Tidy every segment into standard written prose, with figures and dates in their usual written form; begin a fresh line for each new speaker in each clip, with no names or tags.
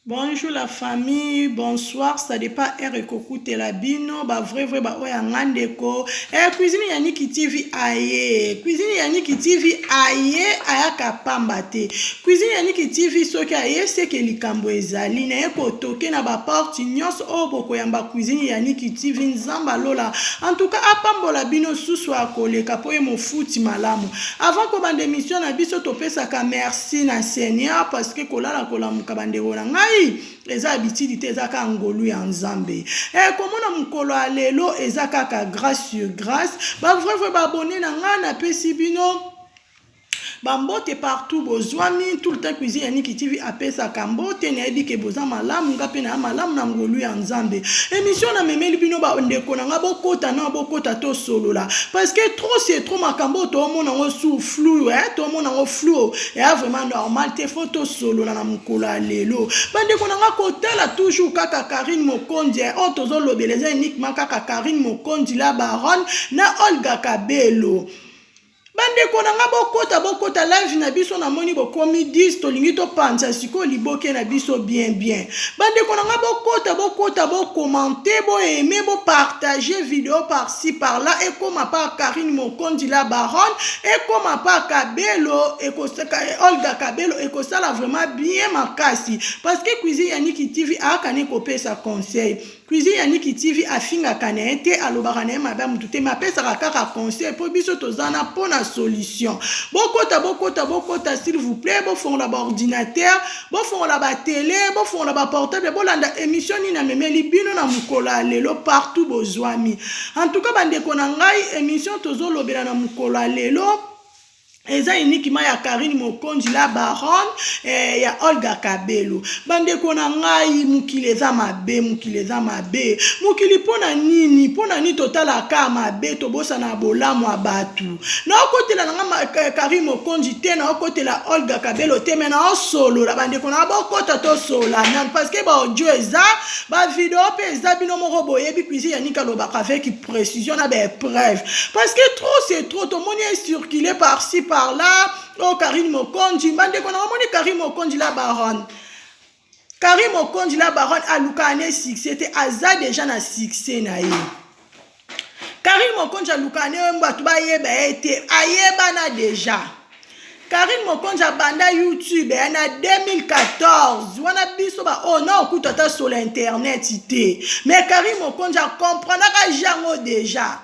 Bonjour la famille, bonsoir, ça dépend Kokoute la bino, ba vrai ba oya ngandeko. Cuisine Yannick TV aye, cuisine Yannick TV aye ayaka pamba te. Cuisine Yannick TV soki aye c'est que likambo ezali na eko toke na ba porte nyos oboko yamba cuisine Yannick TV nzamba lola. En tout cas apambola bino susu akoleka po ye mofuti malamu. Avant ko bande émission na biso topesaka merci na Seigneur parce que kolala kolamuka bandeko na ngai eza habitude te eza ka ngolu ya nzambe komona mukolo alelo eza kaka grâce sur grâce ba vrai ba abonné na nga na pesi bino bambote partout bozwami tout le temps cuisine Yannick TV apesaka mbote na yebi ke boza malamu nga pe na malamu na ngolu ya nzambe émission na memeli bino ba ndeko na nga bokota to solola parce que trop c'est trop makambo to mona ngo sous flou to mona ngo flou et vraiment normal te photo solola na mukolo alelo bandeko na nga kotala toujours kaka Karine Mokonzi o tozo lobeleza uniquement kaka Karine Mokonzi la baronne na Olga Kabelo bandeko na nga bokota live na biso na moni bokomi 10 tolingi to panza siko liboke na biso bien bandeko na nga bokota commenter bo aimer bo partager vidéo par ci par là et comme pas Karine Mokonzi la baronne et comme pas Kabelo et Olga Kabelo et que ça là vraiment bien makasi parce que cuisine Yannick TV akane kopé sa conseil cuisine Yannick TV afinga kanete alobaka na mabe mutu te mapesa kaka conseil po biso tozana pona solution bokota s'il vous plaît bofongola ba ordinateur bofongola ba télé bofongola ba portable bolanda émission ni na memeli bino na mukolo lelo partout bozwami en tout cas bandeko na ngai émission tozolobela na mukolo lelo eza uniquement ya Karine Mokonzi la baronne ya Olga Kabelo bandeko na ngai mukili eza mabe mukili pona nini totala ka mabe tobosa na bolamu ya batu na okotela na nga Karine Mokonzi te na okotela Olga Kabelo te mais na osolo la bandeko na bokota to sola parce que ba audio eza ba vidéo pe eza bino moko boyebi cuisine Yannick alobaka avec précision na ba preuve parce que trop c'est trop to moni est circulé par-ci par là oh Karine Mokonzi bandeko na moni Karine Mokonzi la baronne Karine Mokonzi la baronne alukane succès te aza déjà na succès na ye Karine Mokonzi alukane mbatu ba yeba ete ayeba na déjà Karine Mokonzi banda YouTube na 2014 wana biso ba ona okuta ta sur internet te mais Karine Mokonzi comprendre ka jango déjà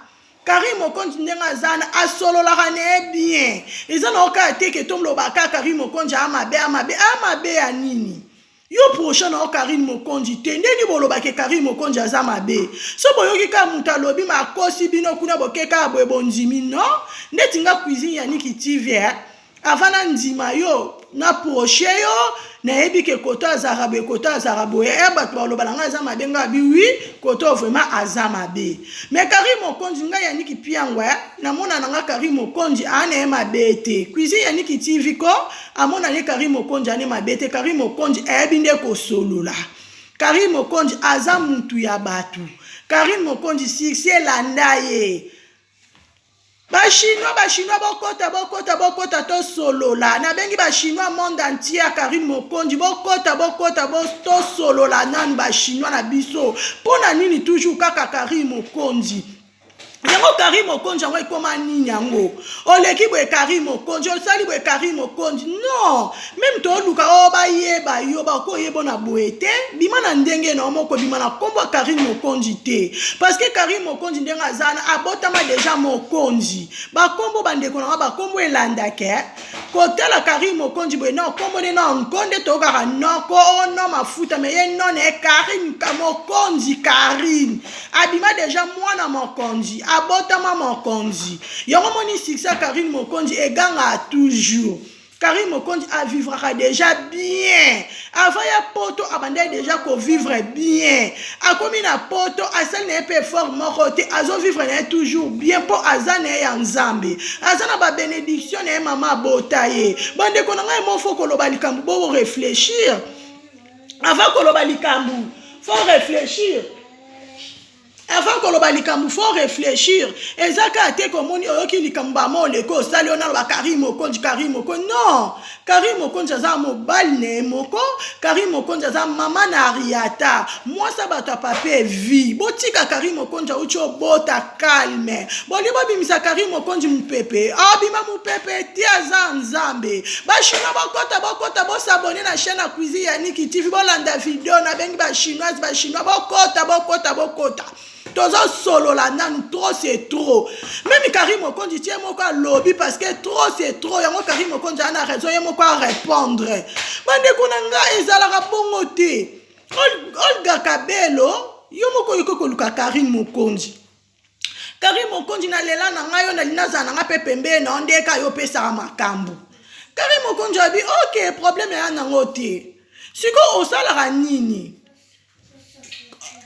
Karine Mokonzi ndenga zana asololaka ne bien ezana okate ke tomlo baka Karine Mokonzi amabe ya nini yo prochain na Karine Mokonzi te ndeni boloba ke Karine Mokonzi aza mabe so boyoki ka muta lobi makosi bino kuna bokeka boye bonzimi no ndeti nga cuisine Yannick TV avant ndima yo na proche yo na yebi ke kota azarabe bato baloba na nga aza mabe nga bi oui kota vraiment aza mabe mais Karine Mokonzi nga Yannick piangwa na mona na nga Karine Mokonzi ane mabe te cuisine Yannick TV ko amona ne Karine Mokonzi ane mabe te Karine Mokonzi ebinde ko solola Karine Mokonzi aza mutu ya batu Karine Mokonzi succès landaye Chinois bokota to solola na bengi ba Chinois monde entier Karine Mokonzi bokota to solola nan ba Chinois na biso pona nini toujours kaka Karine Mokonzi yango Karine Mokonzi yango ekoma nini yango oleki boye Karine Mokonzi osali boye Karine Mokonzi non même to luka o ba yeba yo ba ko yebo na boete bima na ndenge na moko bima na kombo Karine Mokonzi te parce que Karine Mokonzi ndenga zana abotama déjà Mokonzi ba kombo bandeko na ba kombo elanda ke kotela Karine Mokonzi boye na kombo ne na nkonde to kaka noko no mafuta mais ye non e Karine Mokonzi Karine abima déjà mwana Mokonzi abotama Mokonzi yango moni succès Karine Mokonzi eganga toujours Karine Mokonzi a vivra déjà bien avant ya poto abandai déjà ko vivre bien akomi na poto asal na pe fort moko te azo vivre na toujours bien po azane ya nzambe azana ba bénédiction na mama botaye bande ko na ngai mo foko loba likambu bo réfléchir avant ko loba likambu faut réfléchir avant koloba likambo faut réfléchir ezaka te komoni oyoki likambo bamoleko osali ona loba Karim Okonji non Karim Okonji aza mobali ne moko Karim Okonji aza mama na Ariata mwasa bato ya pape vie botika Karim Okonji auti obota calme boli bobimisa Karim Okonji mupepe abima mupepe ti aza nzambe bachinois bokota bosabone na chaîne ya Cuisine Yannick TV bolanda video na bengi bachinois bokota tozo solo la nan trop c'est trop même Karim Okonji tie moko lobby parce que trop c'est trop yango Karim Okonji ana raison ye moko a répondre bande kunanga ezala bongo te Olga Kabelo yo moko yiko koluka Karim Okonji na lela na ngayo na linaza na ngape pembe na ondeka yo pesa makambo Karim Okonji abi OK problème ya nango te siko osala nini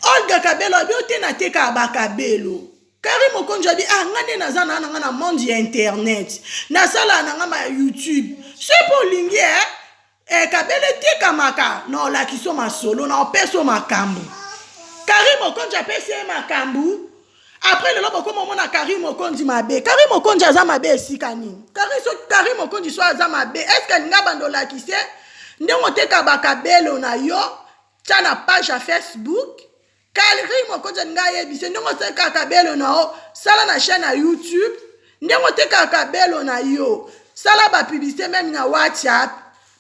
Olga Kabelo abi otena teka bakabelo Karim Okonji abi ngane naza na nga monde ya internet na sala na nga ma YouTube c'est pour lingi Kabelo teka maka na olakiso masolo na opeso makambo Karim Okonji apesi makambo après le lobo comme mona Karim Okonji mabe Karim Okonji aza mabe esika nini Karim Okonji so aza mabe est-ce que nga bandola kise ndenge teka bakabelo na yo tia na page ya Facebook Karim Okonji nga yebise ndenge teka Kabelo na o sala na chaîne ya YouTube ndenge teka Kabelo na yo sala ba publicité même na WhatsApp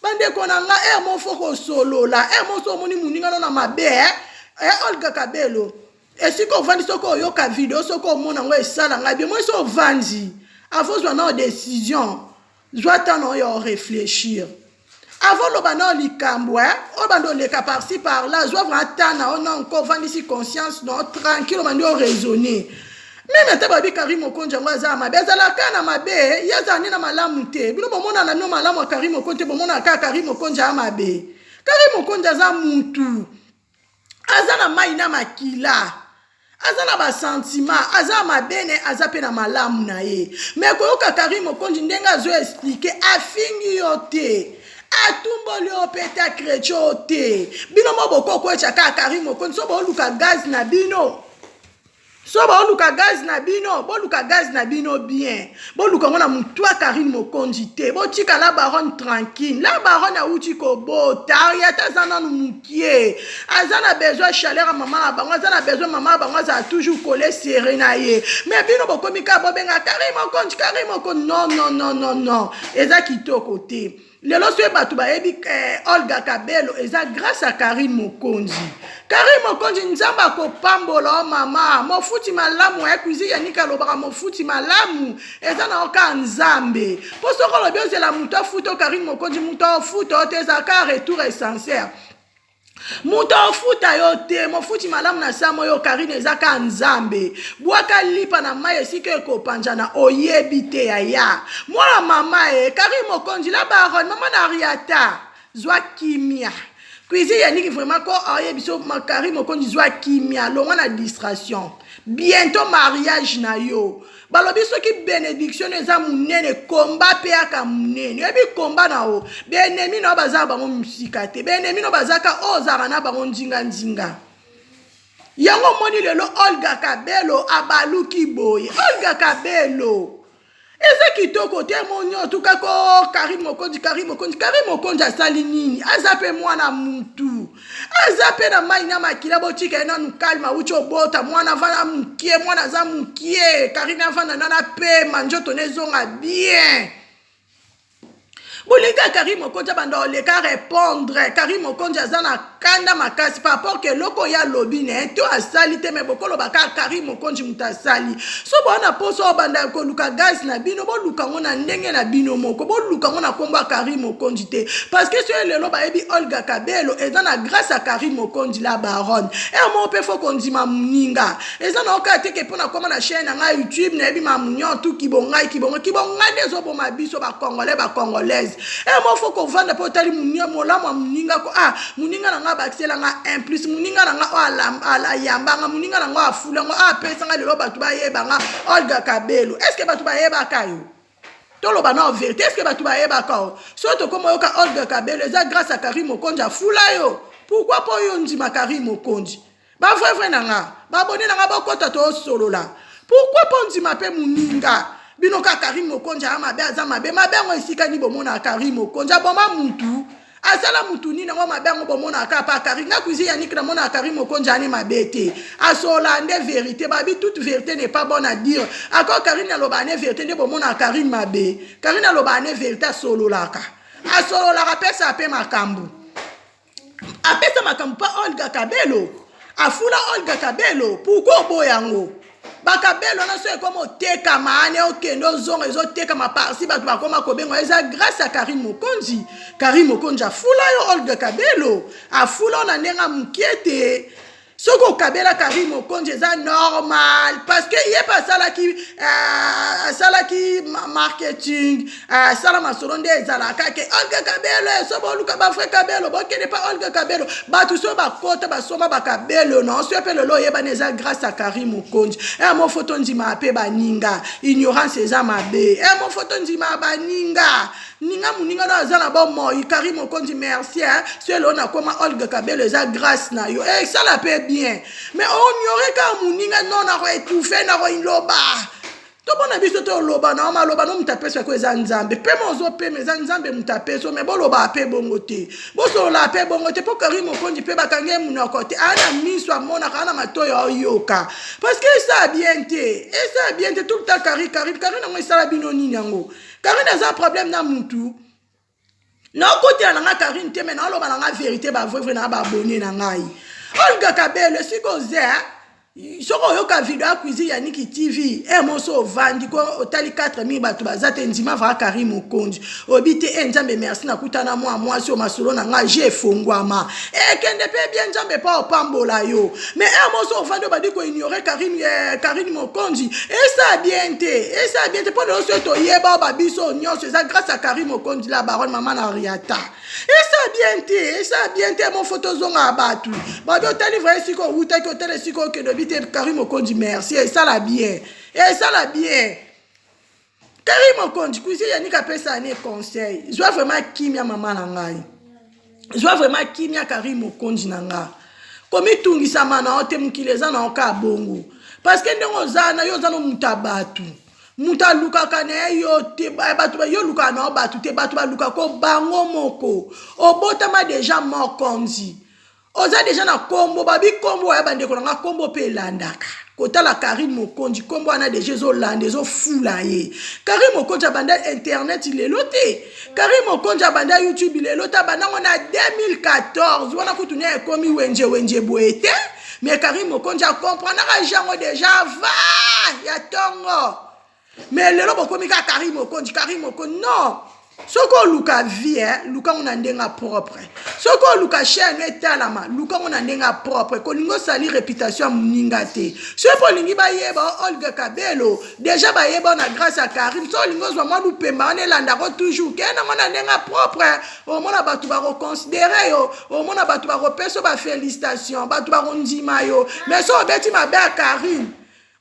bande konanga mo foko solo la mo so moni muninga na mabe Olga Kabelo esiko vandi soko yoka video soko mona ngo esala nga bien moi so vandi avant zo na décision zwata no yo réfléchir avant le bano likambo o bando leka par-ci par-là zo vratana on a encore vandi si conscience non tranquille bando raisonner même ta babi Karim Okonji ngo za mabe ezala kana mabe yaza ni na malamu te bino bomona na no malamu Karim Okonji bomona ka Karim Okonji amabe Karim Okonji za mutu azana mai na makila azana ba sentiment aza mabene aza pe na malamu na ye mais koyoka Karim Okonji ndenga zo expliquer afingi yote atumboli opeta chrétien te bino moboko ko chaka Karim Okonji so boluka gaz na bino boluka gaz na bino bien boluka ngona mutwa Karim Okonji te botika la baronne tranquille la baronne a uti ko bota Ariata zana mukie azana besoin chaleur à maman na bango azana besoin maman bango za toujours coller serré na ye mais bino bokomika bobenga Karim Okonji non eza kitoko te lelo so batu ba yebi Olga Kabelo eza grâce à Karim Okonji nzamba ko pambola mama mofuti malamu Cuisine Yannick alobaka mofuti malamu eza na oka nzambe po soko lobi ozela mutu afuta Karim Okonji mutu afuta te ezaka retour essentiel mutu afuta yo te mofuti malamu na samo yo Karim ezaka nzambe bwaka lipa na mai esika ekopanja na oyebi te ya mwana mama Karim Okonji la baronne mama na Ariata zwa kimia Cuisine Yannick vraiment ko ayebiso Karim Okonji zwa kimia longa na distraction bientôt mariage na yo balobi soki bénédiction eza munene komba pe aka munene ebi komba na o benemi na baza bango musika te benemi no bazaka ozara na bango njinga yango moni lelo Olga Kabelo abaluki boye Olga Kabelo eza kitoko te monyo tuka ko Karim Okonji asali nini azape mwana mutu azape na mai na makila botika ena nukalma ucho bota mwana vana mukie mwana za mukie Karim vana na pe manjoto nezonga bien Bolinga Karim Okonji bando leka répondre Karim Okonji azana kanda makasi par rapport que loko ya lobby ne to asali te me bokolo baka Karim Okonji mutasali so bona poso banda ko luka gaz na bino bo luka ngona ndenge na bino moko bo luka ngona komba Karim Okonji te parce que sur le loba ebi Olga Kabelo ezana grâce à Karim Okonji la baronne mo pe fo kondima muninga ezana okate ke pona koma na chaîne na YouTube na ebi mamunyo tu kibonga dezo bo mabiso ba congolais mo faut qu'on vende pour tali munia molama muninga ko muninga na nga bakisela nga en plus muninga na nga ala yamba nga muninga na nga afula nga pesa nga lelo batu ba yeba nga Olga Kabelo est-ce que batu ba yeba kayo tolo ba na vérité est-ce que batu ba yeba kayo soto comme yoka Olga Kabelo eza grâce à Karim Okonji afula yo pourquoi pas yo ndima Karim Okonji Ba vrai nanga. Ba abonné nanga ba kota to solo là. Pourquoi pas on dit ma pe muninga? Bino ka Karim Mokonja mabe aza mabe ngo esika ni bomona Karim Mokonja boma mutu. Asala mutu ni nango mabe ngo bomona ka pa Karim nga kuzi yannick na mona Karim Mokonja ni mabete. Asolande vérité babi toute vérité n'est pas bonne à dire. Ako Karim na lobane vérité ne bomona Karim mabe. Karim na lobane vérité solo laka. Asolo la pesa ape makambu. Apesa makambu pa Olga Kabelo. Afula Olga Kabelo. Pourquoi boyango? Bakabelo na so ekomo teka maane okendo zongo ezo teka maparsi batu bakoma kobengo eza grâce à Karim Mokonzi. Karim Mokonzi afula yo Olga Kabelo. Afula na ndenga mukiete. Soko Kabela Karim Mokonzi eza normal parce que il est pas ça qui marketing ça ma solonde ezala kake Olga Kabelo so bo luka ba frère Kabelo bo kene pas Olga Kabelo ba tout so ba kota ba soma ba Kabelo non so appelle lo yeba neza grâce à Karim Mokonzi mo photo ndima pe ba ninga ignorance eza mabe mo photo ndima ba ninga muninga na zala bon mo Karim Mokonzi merci c'est là on a comment Olga Kabelo eza grâce na yo ça la paix bien mais on y aurait qu'à muninga non na étouffé na loba to bona biso to loba na ma loba no mutape so ko eza nzambe pe mozo pe meza nzambe mutape so me bo loba pe bongote bo so la pe bongote po Karim Mokonzi pe bakange muna kote ana miswa mona kana matoyo yoka parce que ça bien te tout le temps Karim na mo sala binoni nango Karim a un problème na mutu na kote na nga Karim te me na loba na nga vérité ba vrai na ba abonné na ngai Olga Kabelo siko zea soko yoka video ya cuisine ya Niki TV moso vandi ko otali 4000 batu bazate ndima va Karim Mokonzi obite nzambe merci na kutana moi so masolo na nga je fongwama kende pe bien nzambe pa opambola yo mais moso vandi badi ko ignorer Karim Mokonzi ça bien te pour le so to yeba ba biso nyonso ça grâce à Karim Mokonzi la baronne maman na Riata ça bien te mon photo zonga batu ba do tali vrai siko uta ko tele siko ke Karim Mokonzi merci et ça la bien Karim Mokonzi kuisi yannick apesa ane conseil je vois vraiment kimia maman na ngai je vois vraiment kimia Karim Mokonzi na nga komi tungisa mana ote mukileza na oka bongo parce que ndongo zana yo zana mutabatu muta luka kane yo te batu yo luka na batu te batu ba luka ko bango moko obotama déjà Mokonzi oza déjà na kombo babi kombo ya bande ko nga kombo pe landaka kotala Karim Mokonzi kombo ana déjà zo lande zo fula ye Karim Mokonzi banda internet il est loté Karim Mokonzi banda YouTube il est loté banda on a 2014 wana kutunia komi wenje boete mais Karim Mokonzi comprendre jango déjà va ya tongo mais lelo bokomi ka Karim Mokonzi non soko luka vie luka on ndenga propre soko luka chaîne etalama luka on ndenga propre ko lingo sali réputation muninga te so po lingi ba yeba Olga Kabelo déjà ba yeba na grâce à Karim so lingo zo mwa lupemba on elanda ko toujours kena on ndenga propre o mona batu ba reconsidérer yo o mona batu ba repeso ba félicitations batu ba ndima yo mais so beti ma ba Karim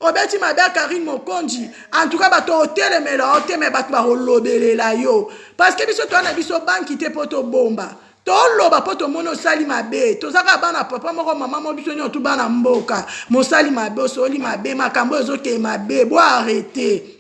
obeti mabe Karim Mokonzi en tout cas bato hôtel mais là hôtel mais bato ba lobelela yo parce que biso to na biso banki te poto bomba to loba poto mono sali mabe to zaka bana papa moko mama mo biso nyo to bana mboka mo sali mabe so li mabe makambo ezoke mabe bo arrêter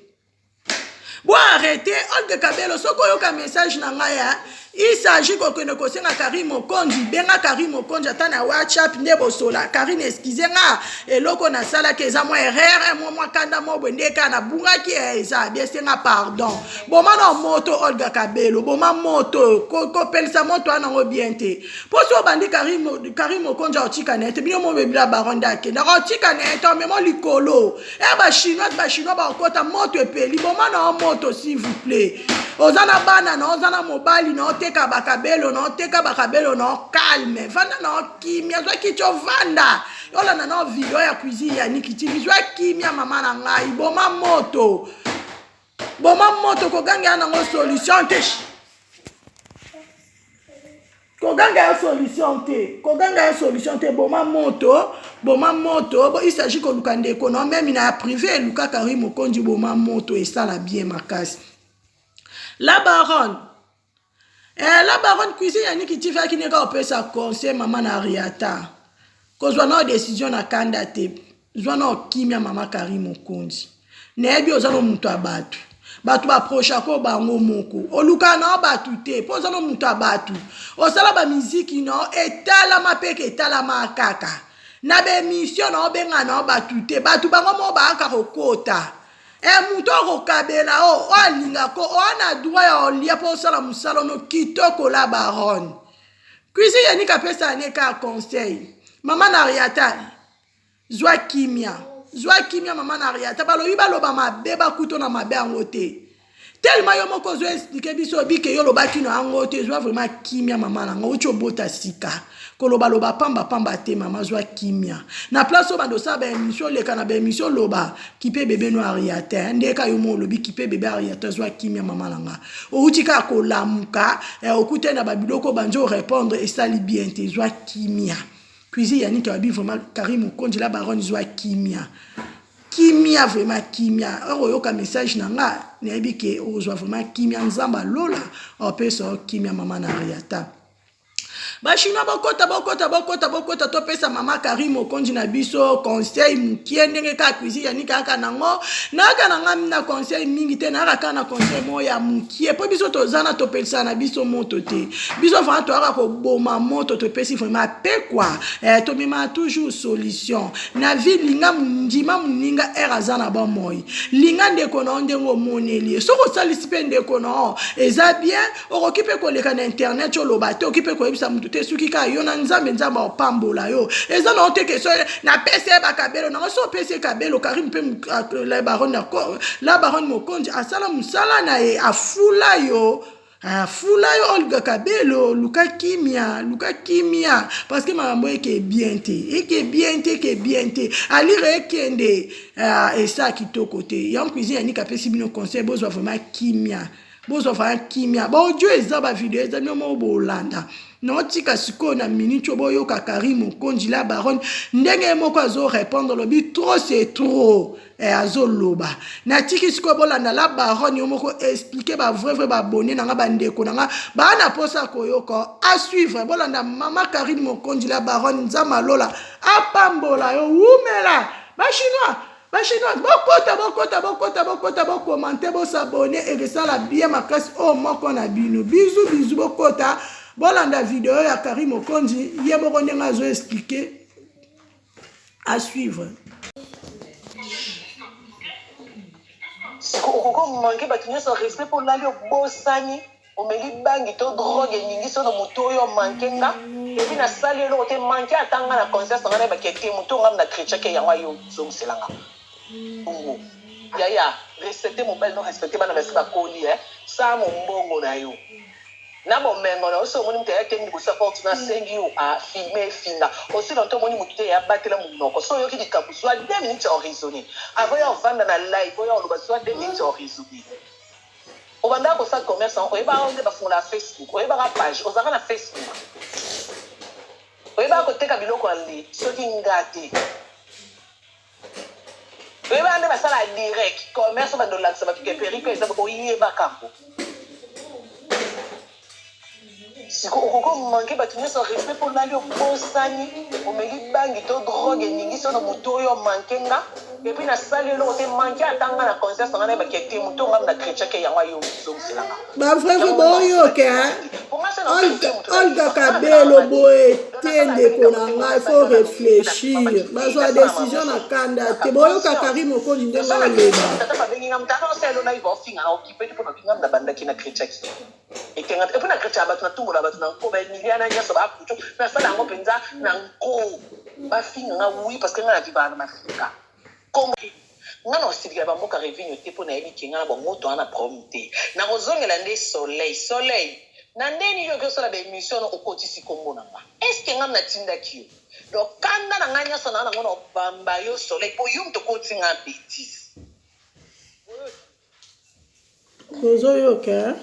Olga Kabelo soko yoka message na ngaya il s'agit que ne kosenga Karim Mokonzi benga Karim Mokonzi atana WhatsApp ndebo sola Karim excusenga eloko na sala ke za mo erreur mo kanda mo bendeka na bunga ki eza bien senga pardon boma na moto Olga Kabelo boma moto ko pelsa moto ana ngo bien te poso bandi Karim Mokonzi otika net bino mo bebila baronda ke na otika net mais mo likolo ba chinois ba kota moto epeli boma na moto s'il vous plaît ozana bana na ozana mobali na oteka bakabelo na calme vanda na kimia zo kicho vanda yola na video ya cuisine ya Niki TV zo kimia mama na ngai boma moto ko ganga na ngo solution te ko ganga solution te boma moto il s'agit ko lukande ko non même na privé luka Karim Mokonzi boma moto et ça la bien makasi la baronne cuisine ya Niki TV qui n'est pas sa conseil maman na Riata kozwa na décision na kanda te zwa na okimia mama Karim Okonzi neyebi oza no mutu abatu batu baprocha ko bango moko oluka na batu te po oza no mutu abatu osala ba miziki no etalama peke etalama kaka na be mission na obenga na batu te batu bango mo baaka kokota mutu okokabela o alinga ko o ana droit ya olia po osala musala no kitoko la baronne cuisine yanika pesa aneka conseil mama Nariata zwa kimia mama Nariata balobi baloba mabe bakuto na mabe yango te tellement yo moko zo expliquer biso bike yo lobaki no yango te zwa vraiment kimia mama nanga ucho bota sika koloba loba pamba te mama zwa kimia na place obando sa ba émission leka na ba émission loba kipe bébé no Ariata ndeka yo mo lobi kipe bébé Ariata zwa kimia mama nanga outika kolamuka okute na babiloko banjo répondre et ça li bien te zwa kimia cuisine yani ki wabi vraiment Karim Okonzi la baronne zwa kimia vraiment kimia oyoka message nanga neyebi ke ozwa vraiment kimia nzamba lola opesa kimia mama Nariata bashina bokota topesa mama Karim Okonzi na biso conseil mukie ndenge ka cuisine yani kaka nango naka nanga na conseil mingi te naka na conseil moya mukie po biso tozana topelisa na biso moto te biso fa to aka ko boma moto topesi vraiment pe quoi to mema toujours solution na vie linga ndima muninga erazana ba moyi linga ndeko na ndengo moneli soko salisi pe ndeko na eza bien okipe ko leka na internet yo lobate okipe ko ebisa te suki ka yo na nzambe nzamba opambola yo eza na ote keso na pese bakabelo na so pese kabelo Karim pe la baronne Mokonzi asala musala na e afula yo Olga Kabelo luka kimia parce que mambo eke bien te alire ekende et ça kitoko te yam cuisine ni kapesi bino conseil bozwa vraiment kimia bo Dieu eza ba video eza no bolanda no tika siko na minute boyoka Karim Okonzi la baronne ndenge moko azo répondre lobi trop c'est trop azo loba na tiki siko bolanda la baronne yo moko expliquer ba vrai ba bonné nanga bandeko nanga bana posa koyoka à suivre bolanda mama Karim Okonzi la baronne nzama lola apambola yo umela bachinois bokota bokomante bosabone et resala bien makasi o moko na bino bizu bokota bolanda video ya Karim Okonzi ye boko ndenga azo expliquer à suivre
okoko manke bato nyonso respect mpo nali obosani omeli bangi to drogue eningi sono moto oyo manke nga epi nasali eloko te manke atanga na conscience nga na yebaki ete moto ngam na chrétien ke yango ayo zongiselanga bongo yaya respecte mobali no respecte bana basi bakoli sa mombongo na yo na bomengo na oso omoni mutu ayake liboso porte na sengi yo afilme efinga osi na nto omoni mutu te yabatela monoko so oyoki likambo zwa 2 minutes oraisonner avant ya ovanda na live oyo oloba zwa 2 minutes oraisonner obanda kosala commerce oyeba onde bafungola Facebook oyebaka page ozalaka na Facebook oyebaka koteka biloko ali soki nga te oyebaka nde basala direct commerce bandolakisa bato ke periko eza oyebaka mpo siko okoko manke bato nyonso respect mpo nali obosani omeli bangi to drogue eningi sono moto oyo manke nga epi nasali eloko te manke atanga na conscience nga na yebaki ete moto ngam na chrétien ke yango ayo zongiselanga
bavrai boyoke Olga Kabelo boye te ndeko na ngai faut réfléchir bazwa décision na kanda te boyoka Karim Okonzi ndenge oloba
tata babengi nga mutata oselo na iva ofinga na okipedi mpo babinga mna bandaki na chrétien ki ekenga epi na chrétien bato na tumbola bato na nko bamiliana nyonso bakuto nasala yango mpenza na nko bafinga nga wi parce que nga na vivaka na mafika nga na osilika bamboka revinio te mpo nayebi ke nga na bamoto wana problème te nakozongela nde soleil na ndeni yo okosala baémission okotisi kombo na nga estce nga natindaki yo donc kanda na nga nyonso na nango na obamba yo soleil mpo yo moto okoti nga bétise
bozoyoka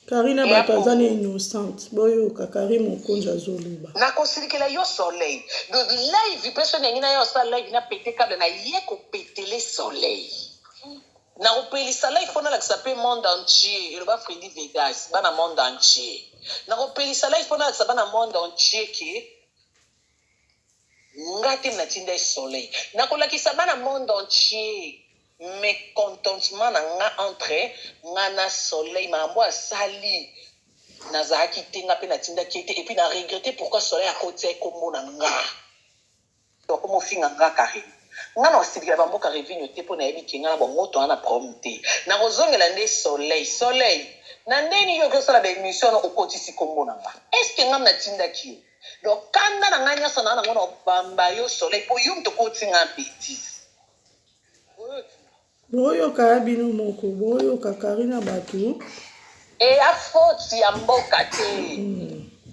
Karina bato aza na innocente boyoka Karim Okonzi azoloba
nakosilikela yo soleil donc live mpeso ndenge na yo osala live na pete kable na ye kopetele soleil na kopelisa live mpo nalakisa mpe monde entier eloba Fredi Vegas bana monde entier na kopelisa live mpo nalakisa bana monde entier ke ngate na tinda soleil nakolakisa bana monde entier mécontentement na nga entre nga na soleil mambo asali nazalaki te nga mpe natindaki ete et puis na regretter pourquoi soleil akoti ekombo na nga okomofinga nga Karine nga na osilikela bamboka revino te mpo nayebi ke nga na bamoto wana problème te nakozongela nde soleil na ndeni yo okosala baémission na okotisi kombo na nga estce nga natindaki yo donc kanda na nga nyonso na nango na obamba yo soleil mpo yo moto okoti nga bétise
boyoka ya bino moko boyoka Karine bato
eya foti ya mboka te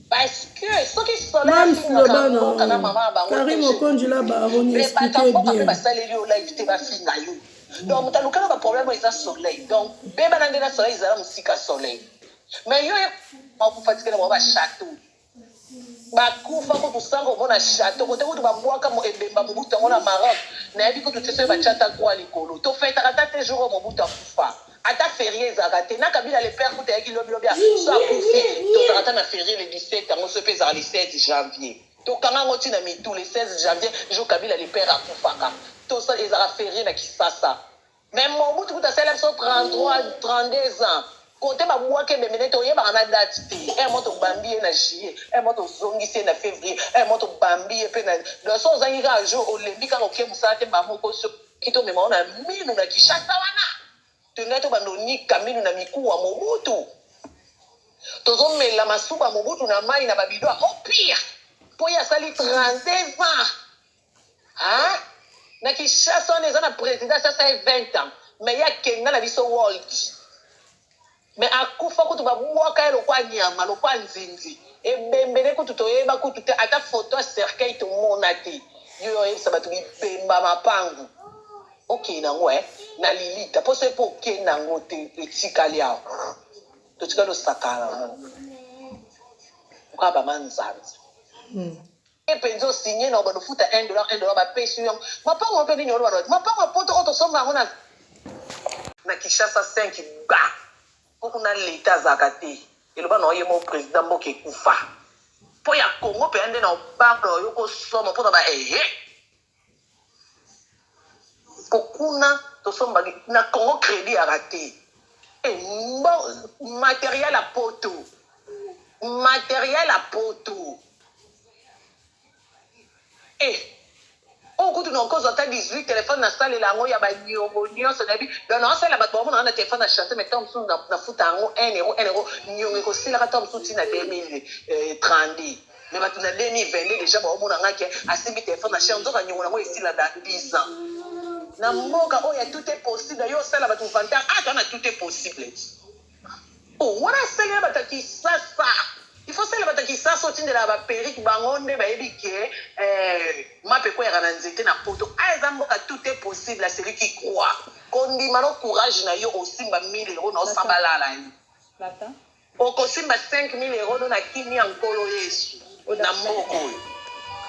parce que soki soleil
afingaka mboka na mama bango Karine okonjila baroni expliquer bien
basaleli yo live te bafinga yo donc moto alukaka baproblème eza soleil donc bebana nde na soleil ezala mosika soleil mais yo makufa tikela bango bachateau bakufa kutu sanga omona chateau kote kutu babwaka ebemba mobutu yango na Maroc nayebi kutu te soki batiata kwa likolo tofetaka ta te jour oyo mobutu akufa ata ferie ezalaka te na Kabila le père kutu ayaki lobilobi so akufi tozalaka ta na ferie le 17 yango so mpe ezala le 16 janvier tokanga yango ntina mitu le 16 janvier jour Kabila le père akufaka tosala ezalaka ferie na Kisasa mais mobutu kutu asala biso 33 32 ans côté babwaka ebembe toyebaka na date te mo tobambi ye na juillet mo tozongisi ye na février mo tobambi ye mpe na so ozangi kaka jour olembi kaka oke mosala te bamoko soki tomema o na minu na Kinshasa wana tongai tobanda onika minu na mikuwa mobutu tozomela masuba mobutu na mai na babido o pire mpo ye asali 32 ans na Kinshasa wana eza na président sasa ye 20 ans mais ye akenga na biso world mais akufa kutu babwaka ye lokwa nyama lokwa nzinzi ebembele kutu toyeba kutu te ata photo ya cercueil tomona te yo oyebisa bato bipemba mapangu okei nango na lilita mpo so epo okei nango te etikali awa totikali osakala nango okaa bamanzanza epenzi osinye na obanofuta $1 bapesi yango mapango mpe nini olobana mapango apoto oyo tosomba yango na Kinshasa 5 ba kuna leta azalaka te eloba na oye mo président mboka ekufa mpo ya Congo mpe nde na obanga oyo kosoma mpona ba mpo kuna tosomba na Congo crédit yaka te matériel à poto okutu na okozwa ata 18 telefone nasalela yango ya baniongo nyonso nayebi donc naosalela bato bamona na telefone na chante mais ntango mosusu nafuta yango 1 euro niongo ekosilaka ntango mosusu ntina 2030 mais bato na 2022 déjà baomona ngaki asimbi telefone na chere nzoka niongo nango esila dans 10 ans na mboka oyo ya tout est possible yo osala bato vantar twana tout est possible wana asalela bato ya Kisasa il faut savoir que ça sorti de la périque bangonde bayebi ke mapeko ya na nzete na poto ezamboka tout est possible à celui qui croit kondima no courage na yo osimba 1000 euros na osambalala yo okosimba 5000 euros na kimi ya nkolo Yesu na mboko oyo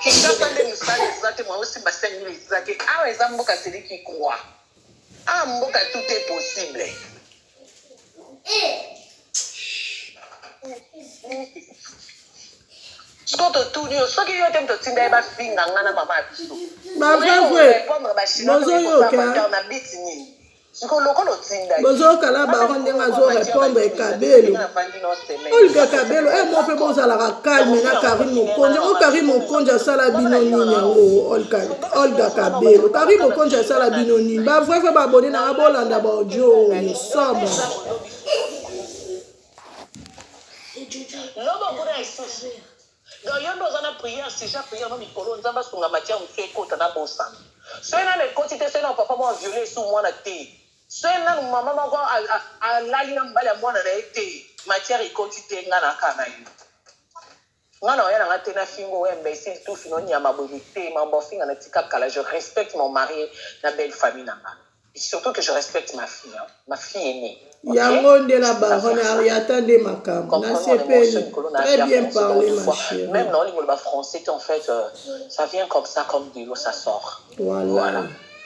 Kinshasa nde misala ezate mwa osimba 5000 ezake ezamboka celui qui croit mboka tout est possible Soto tunio soki yo tem to tinda ba finga ngana mama biso
ba vrai
bozo yo ka na bitini siko lokolo tinda
bozo kala ba rondenga zo répondre Kabelo Olga Kabelo mo pe bozala ka calme na Karim Mokonja sala bino nini yango Olga Kabelo Karim Mokonja sala bino nini ba vrai ba abonné na bolanda ba audio ni somo
lobo kuna isusu donc yo ndo zana prière si ja prière no mikolo nzamba sunga matia mfe kota na bosa sena le koti te sena papa mo violer sous mwana te sena mama mako alali na mbala mwana na ete matière ikoti te ngana kana yo ngana oyana ngate na fingo we imbécile tout fino nyama bobité mambo finga na tika kala je respecte mon mari na belle famille nanga surtout que je respecte ma fille ma fille aînée
yango nde la baronne Ariata de makambo na sepeli très bien parlé ma chérie
même dans le français en fait ça vient comme ça comme de l'eau ça sort voilà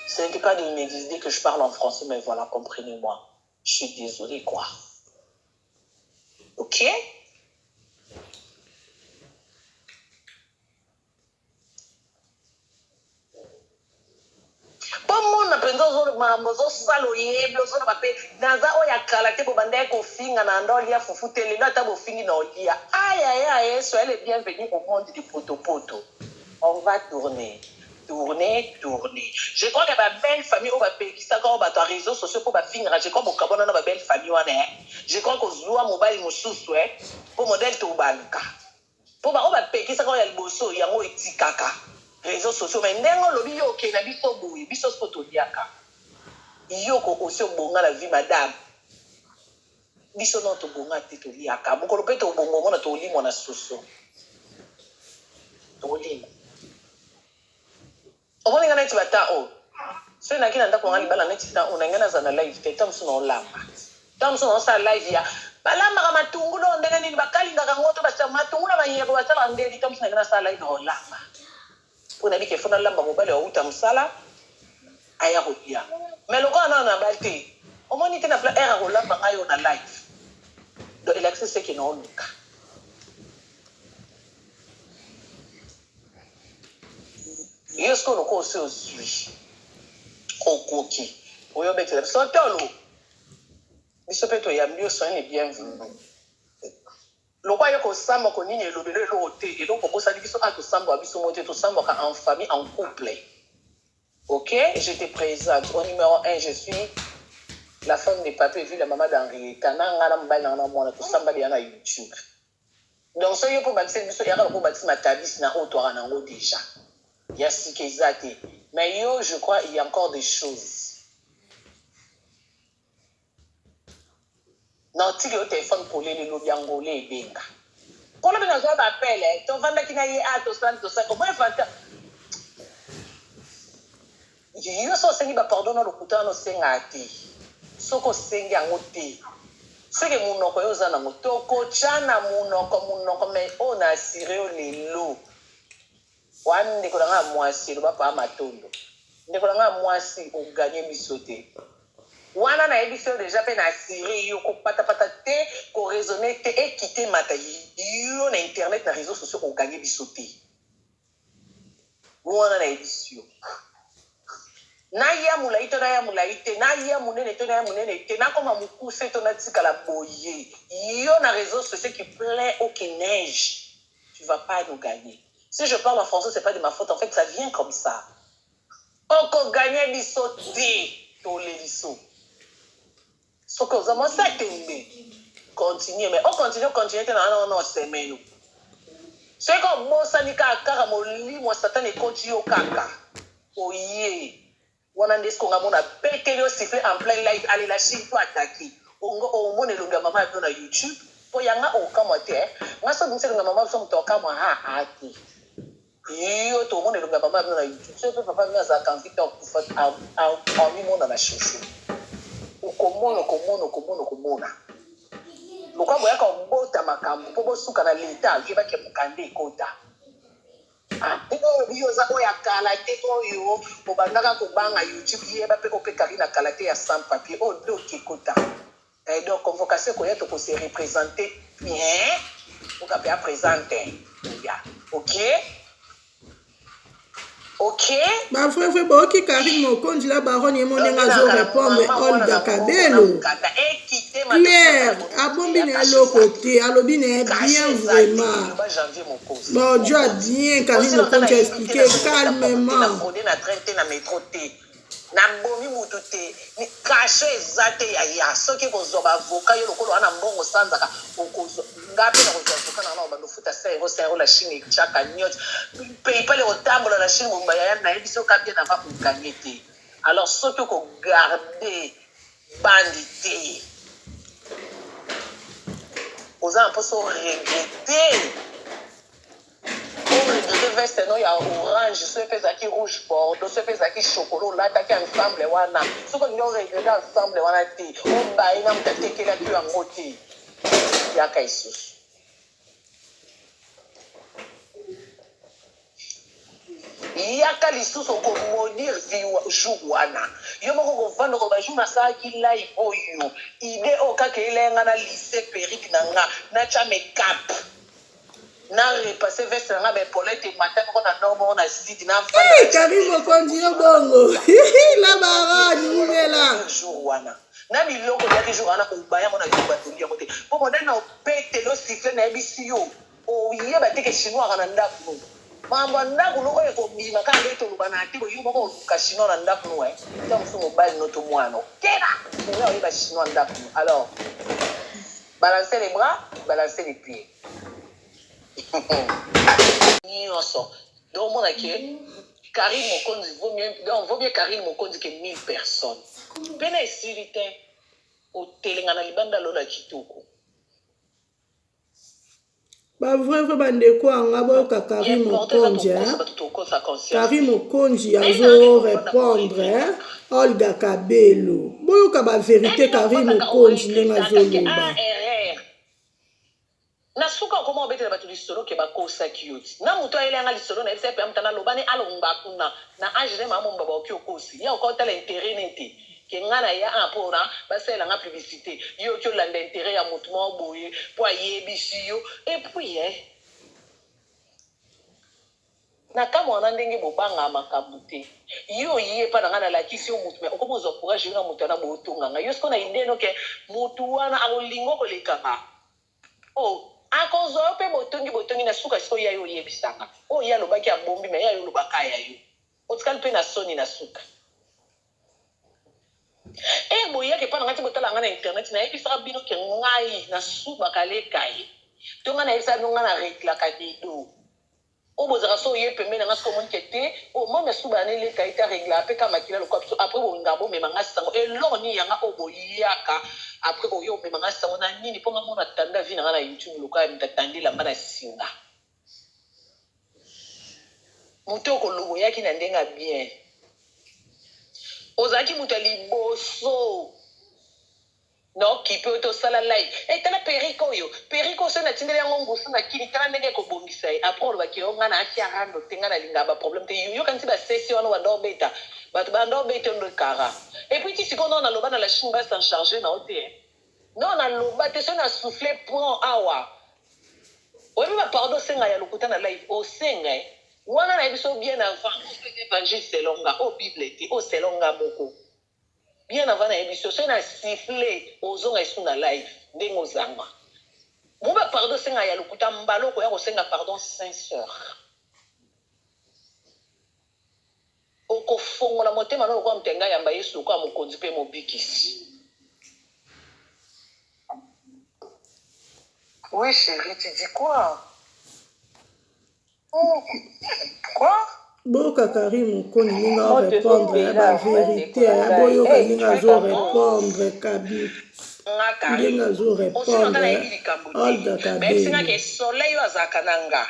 ce n'était pas de m'exiger que je parle en français mais voilà comprenez-moi je suis désolée quoi ok . mamozo salo yebi ozo na bape naza oya kala te bobanda ko finga na ndo lia fufu tele na ta bo fingi na olia aya soyez les bienvenus au monde du potopoto. On va tourner. Je crois que ma belle famille au bape qui ça quand on réseaux sociaux pour ba finir je crois que kabona na ba belle famille wana je crois que zoa mobile mususu pour modèle to banka pour ba o bape qui ça quand ya liboso yango etikaka réseaux sociaux mais ndengo lobi yo ke na biso boui biso spoto diaka yo ko aussi bonga la vie madame biso non to bonga te to liaka bokolo pe to bongo mona to limo na soso to limo omoni ngana ti bata o so na kina ndako ngali bala neti ta unangana za na live te tamso no lamba tamso no sa live ya balamba kama matungu no ndenge nini bakalinga kangoto basa matungu na banyego basala ndedi tamso na ngana sa live no lamba pona bike fona lamba mobile wa uta msala aya rodia mais loko na balte omoni te na pla era ko lamba ngayo na live do il accès c'est que non luka yesko no ko se osui okoki oyo betela sotolo biso peto ya mbio soyez les bienvenus lokwa yo ko samba ko nini elobelo lo te et donc ko sali biso ka to samba biso moté to samba ka en famille en couple. OK, j'étais présente au numéro 1 je suis la femme de papa vu la maman d'Henrietta nanga mbala na mwana to samba ya na YouTube. Donc so yo po batise biso ya ka ko batise matabisi na otoara nango déjà. Il y a ce qu'ils ont été. Mais yo, je crois il y a encore des choses. Non, tu as au téléphone pour les lobby angolais et benga. Pour le besoin d'appel, tu vas vendre qui n'a pas to ça. Comment faire? Yo so sengi ba pardon no lokuta no sengati. Soko sengi angote. Seke munoko yo zana motoko chana munoko mais on a assuré lelo. Wan ndeko nga mwasi lo bapa matondo ndeko nga mwasi o gagner bisoté wana na ebiso déjà pe na série yo ko pata te ko raisonner te et quitter matayi yo na internet na réseaux sociaux o gagner bisoté wana na ebiso na ya mulaito na ya mulaite na ya munene to na ya munene te na koma mukuse to na tika la boye yo na réseaux sociaux qui plaît au qui neige tu vas pas nous gagner. Si je parle en français, c'est pas de ma faute. En fait, ça vient comme ça. On peut gagner des sautés pour les lissons. Ce que vous avez fait, continuez. Mais on continue, non, c'est nous. C'est comme moi, ça n'est qu'à caramoli, moi, Satan est continue au caca. Oh yeah. On a dit qu'on a pété le sifflet en plein live. Allez, la Chine pour attaquer. On monte le gars, maman, sur YouTube. Pour y avoir aucun moteur. Moi, ça, c'est le maman, son toka, moi, yo to monde le papa na YouTube c'est papa na za kan Victor kufa a mi mona na chouchou ukomona lokwa boya ka mbota makambo po bosuka na leta ke ba ke mukande kota yo za oya kala te oyo bo bandaka ko banga YouTube ye ba pe ko pe karina kala te ya sans papier o do ki kota et donc convocation ko yeto ko se représenter bien o ka pe présenter ya OK. OK.
Bah frère Boki Karim Mokonji la baronne monenga zo répondre Olga Kabelo. Claire, abombi na lo côté, alobi na bien vraiment. Bon Dieu a bien Karim Mokonji a expliqué calmement.
Na bomi mutu te ni cache ezate ya soki kozoba avocat yo lokolo ana mbongo sanzaka okozo ngapi na kozoba avocat na bando futa sero la Chine chaka nyot pays pas le otambola la Chine mbaya ya na ebiso kapia na va kuganyete alors soki ko garder bandité oza un peu so regretter de veste no ya orange so pesa ki rouge bordeaux so pesa ki chocolat là ta ki ensemble wana so ko nyo regarder ensemble wana ti o bai na mtatekela ki ya ngoti ya kaisus yaka lisusu ko monir jour wana yo moko ko vanda ko ba jour na sa ki live oyo ide o ka ke lenga na lycée Perique na nga na cha makeup na repasse veste na ba polette matin ko na normal na sidi na
Karim Mokonzi yo bongo la barani ngela
jour wana na miloko ya jour wana ko baya mona yo batuli ya kote po moderne na pete lo siffle na ebisi yo o yeba teke chinois kana ndaku mambo ndaku no ko mima ka ndeto lubana ati ko yumo ko ka chinois na ndaku no ta mfu mobile no to mwana kena yo yeba chinois ndaku alors balancer les bras balancer les pieds nyonso donc mon aki Karim Mokonzi vaut mieux Karim Mokonzi que 1000 personnes pena esirite otelenga na libanda lola kitoko
ba vrai bandeko anga boyoka Karim Mokonzi Karim Mokonzi azo répondre Olga Kabelo boyoka ba vérité Karim Mokonzi ndenge azoloba
na suka koma obetela batu lisolo ke bakosa kiyoti na muto ayelenga lisolo na FCP amtana lobane alongba kuna na age ma momba ba okyokosi ya okotala intérêt nete ke ngana ya apona basela nga publicité yo kyo landa intérêt ya mutu mo boye po ayebisi yo et puis na kama wana ndenge bobanga makabute yo yie pa na la kisi yo mutu me okomozo courage na mutu na botunga nga yo sko na ideno ke mutu wana akolingo kolekanga oh akozo pe botongi na suka siko ya yo yebisanga o ya lobaki ya bombi me ya yo lobaka ya yo otikali pe na soni na suka boya ke pa ngati botala ngana internet na yebisa bino ke ngai na suba kale kai to ngana yebisa nonga na rekla ka dido o bozaka so ye pembe na ngasko mon kete o mo me suba ne le kai ta regla pe ka makila lo kwa après bo ngabo me manga sango lo ni yanga o boyaka après ko yo me manga sango na nini po ngamo na tanda vina na YouTube lo ka mtatandi la mana singa muto ko logo yaki na ndenga bien ozaki mutali boso no qui peut to sala live tala periko so na tindele yango ngusu na kini tala ndenge ko bongisa après lo bakio ngana atia rando tenga na linga ba problème te yo kanti ba session wana wa beta batu ba ndo beta ndo kara et puis ti sikondo na loba na la Chine ba s'en charger na ote non na loba te so na souffler point awa oyebi ba pardon senga ya lokuta na live o senga wana na biso bien avant évangile selonga o bible ti o selonga moko bien avant na émission so na siffler ozonga isu na live ndengo zanga mumba pardon senga ya lokuta mbalo ko ya ko senga pardon sincère oko fongola motema no ko mtenga yamba Yesu ko amokonzi pe mobikisi. Oui chérie, tu dis quoi? Quoi?
Boyoka Karim Mokonzi ninga répondre ba vérité boyoka ninga zo répondre kabi ninga zo répondre Olga Kabelo
mais singa ke soleil azaka nanga